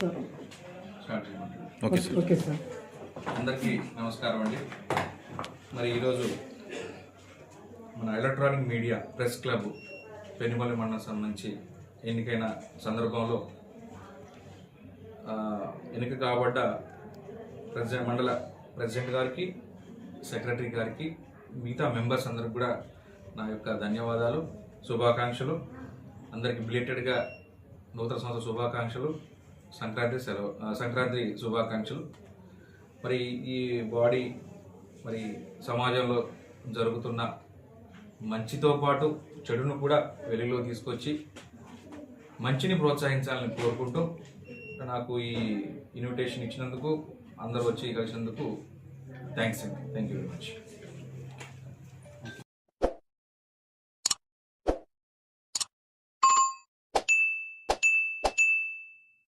Okay sir. అందరికీ నమస్కారం అండి. మరి ఈరోజు మన electronic media press club Penumalli మండలం సంబంధించి ఎన్నికైన సందర్భంలో ఎన్నిక కాబడ్డ మండల ప్రెసిడెంట్ గారికి, సెక్రటరీ గారికి, మిగతా మెంబర్స్ అందరికి కూడా నా యొక్క ధన్యవాదాలు, శుభాకాంక్షలు. అందరికీ బిలేటెడ్గా నూతన సంవత్సర శుభాకాంక్షలు, సంక్రాంతి శుభాకాంక్షలు. మరి ఈ బాడీ మరి సమాజంలో జరుగుతున్న మంచితో పాటు చెడును కూడా వెలుగులో తీసుకొచ్చి మంచిని ప్రోత్సహించాలని కోరుకుంటూ నాకు ఈ ఇన్విటేషన్ ఇచ్చినందుకు, అందరూ వచ్చి కలిసినందుకు థ్యాంక్స్ అండి. Thank you very much.